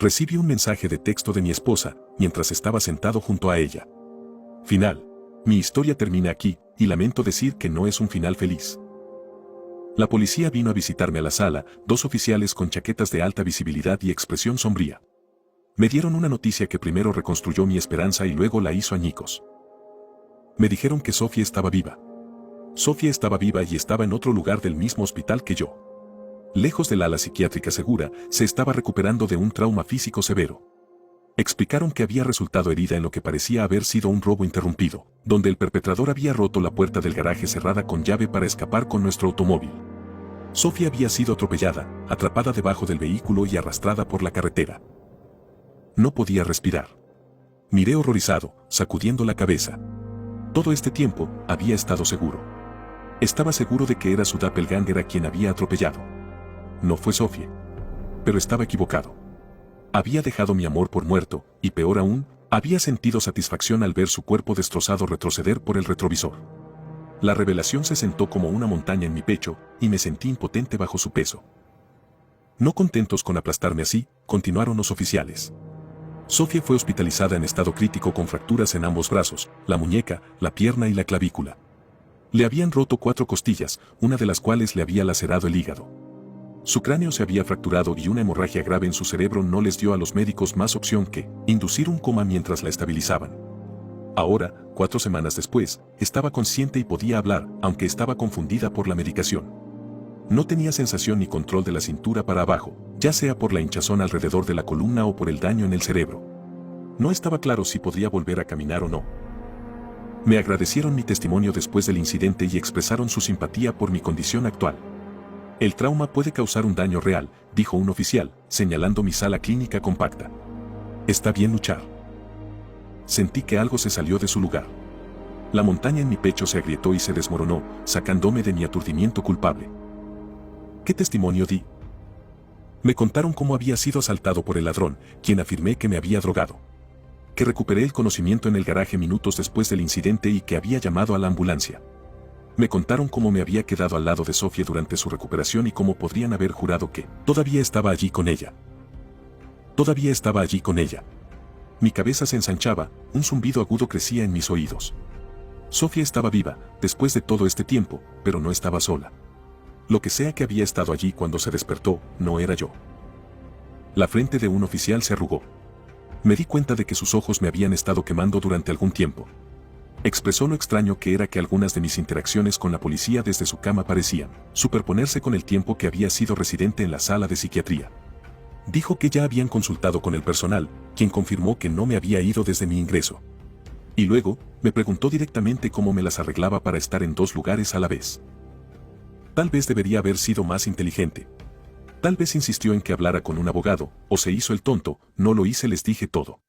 Recibí un mensaje de texto de mi esposa, mientras estaba sentado junto a ella. Final. Mi historia termina aquí, y lamento decir que no es un final feliz. La policía vino a visitarme a la sala, 2 oficiales con chaquetas de alta visibilidad y expresión sombría. Me dieron una noticia que primero reconstruyó mi esperanza y luego la hizo añicos. Me dijeron que Sofía estaba viva. Sofía estaba viva y estaba en otro lugar del mismo hospital que yo. Lejos del ala psiquiátrica segura, se estaba recuperando de un trauma físico severo. Explicaron que había resultado herida en lo que parecía haber sido un robo interrumpido, donde el perpetrador había roto la puerta del garaje cerrada con llave para escapar con nuestro automóvil. Sofía había sido atropellada, atrapada debajo del vehículo y arrastrada por la carretera. No podía respirar. Miré horrorizado, sacudiendo la cabeza. Todo este tiempo, había estado seguro. Estaba seguro de que era su doppelganger a quien había atropellado. No fue Sofía. Pero estaba equivocado. Había dejado mi amor por muerto, y peor aún, había sentido satisfacción al ver su cuerpo destrozado retroceder por el retrovisor. La revelación se sentó como una montaña en mi pecho, y me sentí impotente bajo su peso. No contentos con aplastarme así, continuaron los oficiales. Sofía fue hospitalizada en estado crítico con fracturas en ambos brazos, la muñeca, la pierna y la clavícula. Le habían roto 4 costillas, una de las cuales le había lacerado el hígado. Su cráneo se había fracturado y una hemorragia grave en su cerebro no les dio a los médicos más opción que inducir un coma mientras la estabilizaban. Ahora, 4 semanas después, estaba consciente y podía hablar, aunque estaba confundida por la medicación. No tenía sensación ni control de la cintura para abajo, ya sea por la hinchazón alrededor de la columna o por el daño en el cerebro. No estaba claro si podría volver a caminar o no. Me agradecieron mi testimonio después del incidente y expresaron su simpatía por mi condición actual. El trauma puede causar un daño real, dijo un oficial, señalando mi sala clínica compacta. Está bien luchar. Sentí que algo se salió de su lugar. La montaña en mi pecho se agrietó y se desmoronó, sacándome de mi aturdimiento culpable. ¿Qué testimonio di? Me contaron cómo había sido asaltado por el ladrón, quien afirmé que me había drogado. Que recuperé el conocimiento en el garaje minutos después del incidente y que había llamado a la ambulancia. Me contaron cómo me había quedado al lado de Sofía durante su recuperación y cómo podrían haber jurado que todavía estaba allí con ella. Todavía estaba allí con ella. Mi cabeza se ensanchaba, un zumbido agudo crecía en mis oídos. Sofía estaba viva, después de todo este tiempo, pero no estaba sola. Lo que sea que había estado allí cuando se despertó, no era yo. La frente de un oficial se arrugó. Me di cuenta de que sus ojos me habían estado quemando durante algún tiempo. Expresó lo extraño que era que algunas de mis interacciones con la policía desde su cama parecían superponerse con el tiempo que había sido residente en la sala de psiquiatría. Dijo que ya habían consultado con el personal, quien confirmó que no me había ido desde mi ingreso. Y luego, me preguntó directamente cómo me las arreglaba para estar en 2 lugares a la vez. Tal vez debería haber sido más inteligente. Tal vez insistió en que hablara con un abogado, o se hizo el tonto, no lo hice, les dije todo.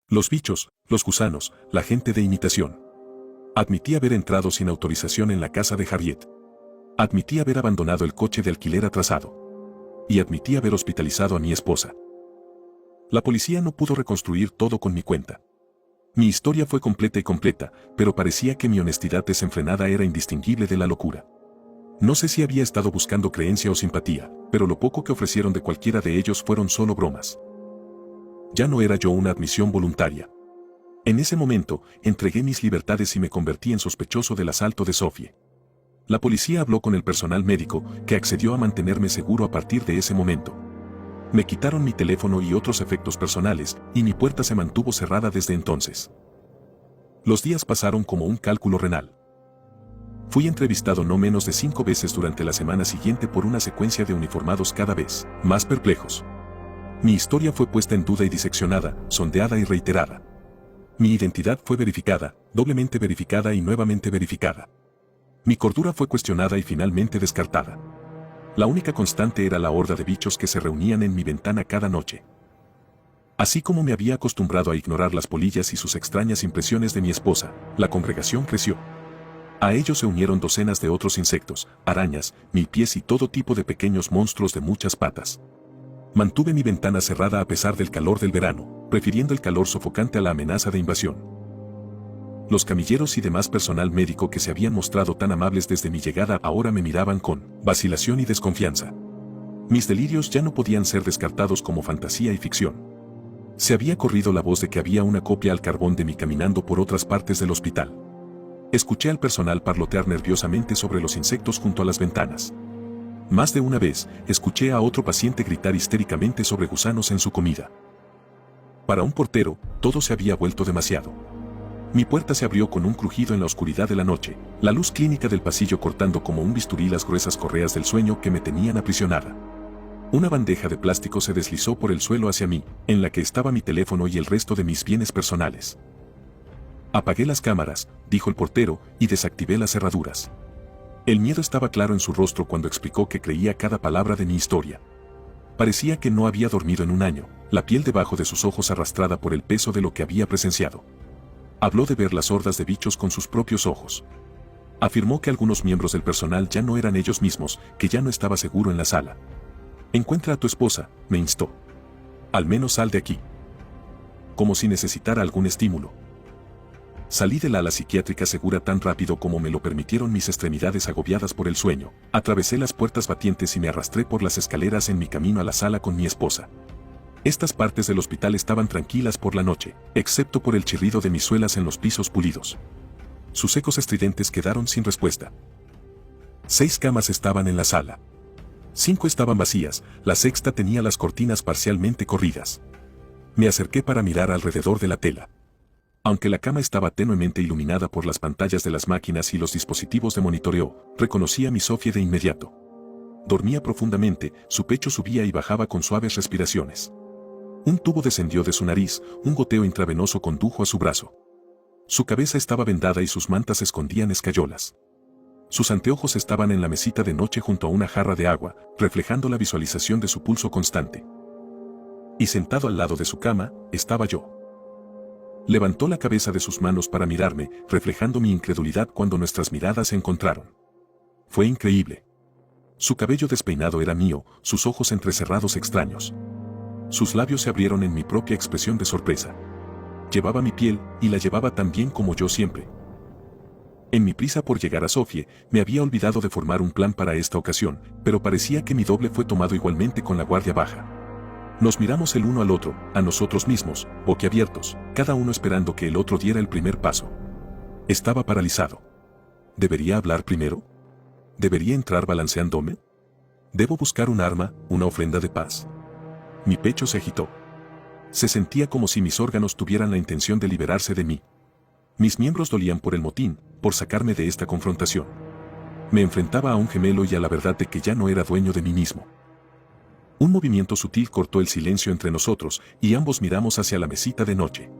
Los bichos, los gusanos, la gente de imitación. Admití haber entrado sin autorización en la casa de Harriet. Admití haber abandonado el coche de alquiler atrasado. Y admití haber hospitalizado a mi esposa. La policía no pudo reconstruir todo con mi cuenta. Mi historia fue completa, pero parecía que mi honestidad desenfrenada era indistinguible de la locura. No sé si había estado buscando creencia o simpatía, pero lo poco que ofrecieron de cualquiera de ellos fueron solo bromas. Ya no era yo una admisión voluntaria. En ese momento, entregué mis libertades y me convertí en sospechoso del asalto de Sofía. La policía habló con el personal médico, que accedió a mantenerme seguro a partir de ese momento. Me quitaron mi teléfono y otros efectos personales, y mi puerta se mantuvo cerrada desde entonces. Los días pasaron como un cálculo renal. Fui entrevistado no menos de 5 veces durante la semana siguiente por una secuencia de uniformados cada vez más perplejos. Mi historia fue puesta en duda y diseccionada, sondeada y reiterada. Mi identidad fue verificada, doblemente verificada y nuevamente verificada. Mi cordura fue cuestionada y finalmente descartada. La única constante era la horda de bichos que se reunían en mi ventana cada noche. Así como me había acostumbrado a ignorar las polillas y sus extrañas impresiones de mi esposa, la congregación creció. A ellos se unieron docenas de otros insectos, arañas, milpies y todo tipo de pequeños monstruos de muchas patas. Mantuve mi ventana cerrada a pesar del calor del verano, prefiriendo el calor sofocante a la amenaza de invasión. Los camilleros y demás personal médico que se habían mostrado tan amables desde mi llegada ahora me miraban con vacilación y desconfianza. Mis delirios ya no podían ser descartados como fantasía y ficción. Se había corrido la voz de que había una copia al carbón de mí caminando por otras partes del hospital. Escuché al personal parlotear nerviosamente sobre los insectos junto a las ventanas. Más de una vez, escuché a otro paciente gritar histéricamente sobre gusanos en su comida. Para un portero, todo se había vuelto demasiado. Mi puerta se abrió con un crujido en la oscuridad de la noche, la luz clínica del pasillo cortando como un bisturí las gruesas correas del sueño que me tenían aprisionada. Una bandeja de plástico se deslizó por el suelo hacia mí, en la que estaba mi teléfono y el resto de mis bienes personales. Apagué las cámaras, dijo el portero, y desactivé las cerraduras. El miedo estaba claro en su rostro cuando explicó que creía cada palabra de mi historia. Parecía que no había dormido en un año, la piel debajo de sus ojos arrastrada por el peso de lo que había presenciado. Habló de ver las hordas de bichos con sus propios ojos. Afirmó que algunos miembros del personal ya no eran ellos mismos, que ya no estaba seguro en la sala. Encuentra a tu esposa, me instó. Al menos sal de aquí. Como si necesitara algún estímulo. Salí del ala psiquiátrica segura tan rápido como me lo permitieron mis extremidades agobiadas por el sueño. Atravesé las puertas batientes y me arrastré por las escaleras en mi camino a la sala con mi esposa. Estas partes del hospital estaban tranquilas por la noche, excepto por el chirrido de mis suelas en los pisos pulidos. Sus ecos estridentes quedaron sin respuesta. 6 camas estaban en la sala. 5 estaban vacías, la sexta tenía las cortinas parcialmente corridas. Me acerqué para mirar alrededor de la tela. Aunque la cama estaba tenuemente iluminada por las pantallas de las máquinas y los dispositivos de monitoreo, reconocí a mi Sofía de inmediato. Dormía profundamente, su pecho subía y bajaba con suaves respiraciones. Un tubo descendió de su nariz, un goteo intravenoso condujo a su brazo. Su cabeza estaba vendada y sus mantas escondían escayolas. Sus anteojos estaban en la mesita de noche junto a una jarra de agua, reflejando la visualización de su pulso constante. Y sentado al lado de su cama, estaba yo. Levantó la cabeza de sus manos para mirarme, reflejando mi incredulidad cuando nuestras miradas se encontraron. Fue increíble. Su cabello despeinado era mío, sus ojos entrecerrados extraños. Sus labios se abrieron en mi propia expresión de sorpresa. Llevaba mi piel, y la llevaba tan bien como yo siempre. En mi prisa por llegar a Sofía, me había olvidado de formar un plan para esta ocasión, pero parecía que mi doble fue tomado igualmente con la guardia baja. Nos miramos el uno al otro, a nosotros mismos, boquiabiertos, cada uno esperando que el otro diera el primer paso. Estaba paralizado. ¿Debería hablar primero? ¿Debería entrar balanceándome? ¿Debo buscar un arma, una ofrenda de paz? Mi pecho se agitó. Se sentía como si mis órganos tuvieran la intención de liberarse de mí. Mis miembros dolían por el motín, por sacarme de esta confrontación. Me enfrentaba a un gemelo y a la verdad de que ya no era dueño de mí mismo. Un movimiento sutil cortó el silencio entre nosotros y ambos miramos hacia la mesita de noche.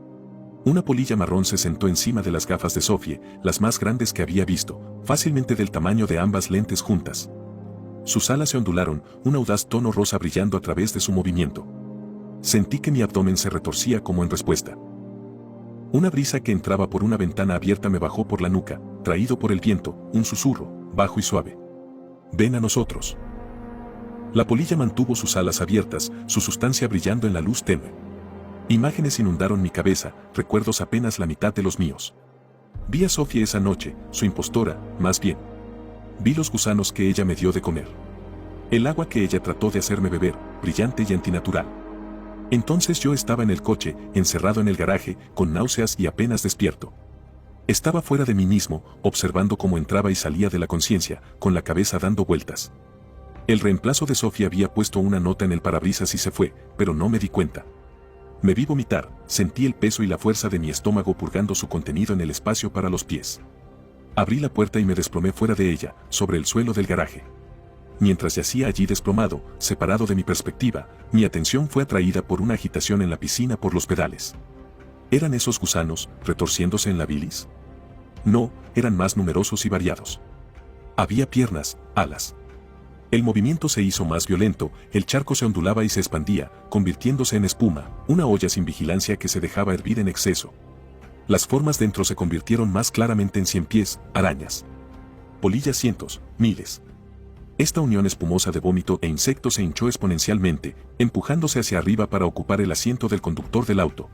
Una polilla marrón se sentó encima de las gafas de Sofía, las más grandes que había visto, fácilmente del tamaño de ambas lentes juntas. Sus alas se ondularon, un audaz tono rosa brillando a través de su movimiento. Sentí que mi abdomen se retorcía como en respuesta. Una brisa que entraba por una ventana abierta me bajó por la nuca, traído por el viento, un susurro, bajo y suave. «Ven a nosotros». La polilla mantuvo sus alas abiertas, su sustancia brillando en la luz tenue. Imágenes inundaron mi cabeza, recuerdos apenas la mitad de los míos. Vi a Sofía esa noche, su impostora, más bien. Vi los gusanos que ella me dio de comer. El agua que ella trató de hacerme beber, brillante y antinatural. Entonces yo estaba en el coche, encerrado en el garaje, con náuseas y apenas despierto. Estaba fuera de mí mismo, observando cómo entraba y salía de la conciencia, con la cabeza dando vueltas. El reemplazo de Sofía había puesto una nota en el parabrisas y se fue, pero no me di cuenta. Me vi vomitar, sentí el peso y la fuerza de mi estómago purgando su contenido en el espacio para los pies. Abrí la puerta y me desplomé fuera de ella, sobre el suelo del garaje. Mientras yacía allí desplomado, separado de mi perspectiva, mi atención fue atraída por una agitación en la piscina por los pedales. ¿Eran esos gusanos, retorciéndose en la bilis? No, eran más numerosos y variados. Había piernas, alas. El movimiento se hizo más violento, el charco se ondulaba y se expandía, convirtiéndose en espuma, una olla sin vigilancia que se dejaba hervir en exceso. Las formas dentro se convirtieron más claramente en ciempiés, arañas. Polillas cientos, miles. Esta unión espumosa de vómito e insectos se hinchó exponencialmente, empujándose hacia arriba para ocupar el asiento del conductor del auto.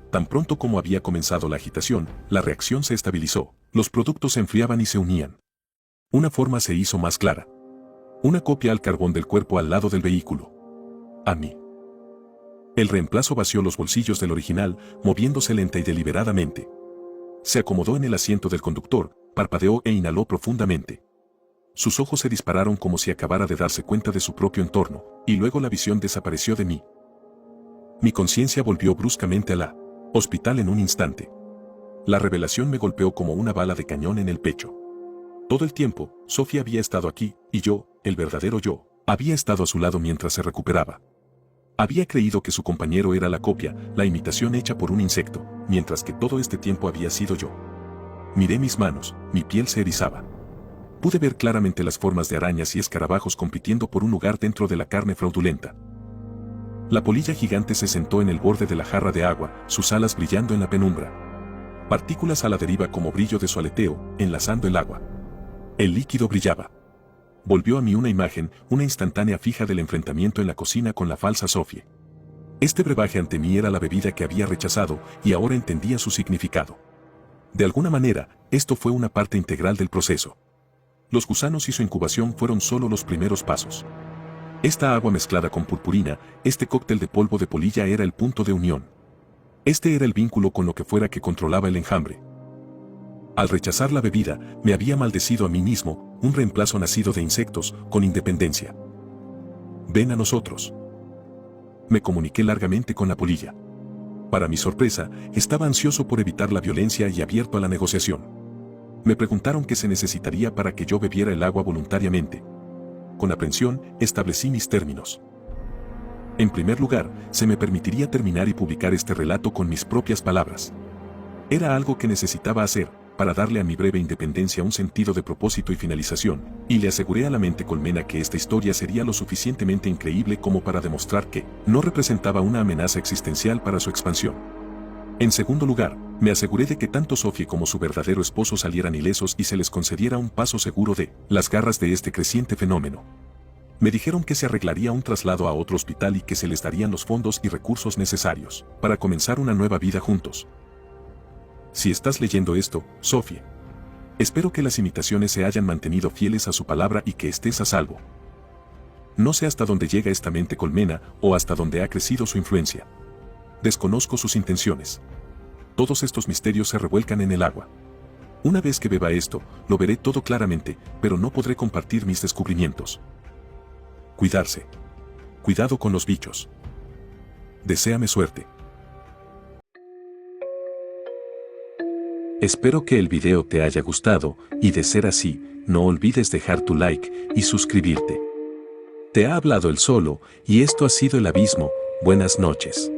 Tan pronto como había comenzado la agitación, la reacción se estabilizó, los productos se enfriaban y se unían. Una forma se hizo más clara. Una copia al carbón del cuerpo al lado del vehículo. A mí. El reemplazo vació los bolsillos del original, moviéndose lenta y deliberadamente. Se acomodó en el asiento del conductor, parpadeó e inhaló profundamente. Sus ojos se dispararon como si acabara de darse cuenta de su propio entorno, y luego la visión desapareció de mí. Mi conciencia volvió bruscamente a la hospital en un instante. La revelación me golpeó como una bala de cañón en el pecho. Todo el tiempo, Sofía había estado aquí, y yo, el verdadero yo, había estado a su lado mientras se recuperaba. Había creído que su compañero era la copia, la imitación hecha por un insecto, mientras que todo este tiempo había sido yo. Miré mis manos, mi piel se erizaba. Pude ver claramente las formas de arañas y escarabajos compitiendo por un lugar dentro de la carne fraudulenta. La polilla gigante se sentó en el borde de la jarra de agua, sus alas brillando en la penumbra. Partículas a la deriva como brillo de su aleteo, enlazando el agua. El líquido brillaba. Volvió a mí una imagen, una instantánea fija del enfrentamiento en la cocina con la falsa Sofía. Este brebaje ante mí era la bebida que había rechazado, y ahora entendía su significado. De alguna manera, esto fue una parte integral del proceso. Los gusanos y su incubación fueron solo los primeros pasos. Esta agua mezclada con purpurina, este cóctel de polvo de polilla era el punto de unión. Este era el vínculo con lo que fuera que controlaba el enjambre. Al rechazar la bebida, me había maldecido a mí mismo, un reemplazo nacido de insectos, con independencia. Ven a nosotros. Me comuniqué largamente con la polilla. Para mi sorpresa, estaba ansioso por evitar la violencia y abierto a la negociación. Me preguntaron qué se necesitaría para que yo bebiera el agua voluntariamente. Con aprensión, establecí mis términos. En primer lugar, se me permitiría terminar y publicar este relato con mis propias palabras. Era algo que necesitaba hacer, para darle a mi breve independencia un sentido de propósito y finalización, y le aseguré a la mente colmena que esta historia sería lo suficientemente increíble como para demostrar que no representaba una amenaza existencial para su expansión. En segundo lugar, me aseguré de que tanto Sofía como su verdadero esposo salieran ilesos y se les concediera un paso seguro de las garras de este creciente fenómeno. Me dijeron que se arreglaría un traslado a otro hospital y que se les darían los fondos y recursos necesarios para comenzar una nueva vida juntos. Si estás leyendo esto, Sofía, espero que las imitaciones se hayan mantenido fieles a su palabra y que estés a salvo. No sé hasta dónde llega esta mente colmena o hasta dónde ha crecido su influencia. Desconozco sus intenciones. Todos estos misterios se revuelcan en el agua. Una vez que beba esto, lo veré todo claramente, pero no podré compartir mis descubrimientos. Cuidarse. Cuidado con los bichos. Deséame suerte. Espero que el video te haya gustado, y de ser así, no olvides dejar tu like y suscribirte. Te ha hablado el Solo, y esto ha sido El Abismo. Buenas noches.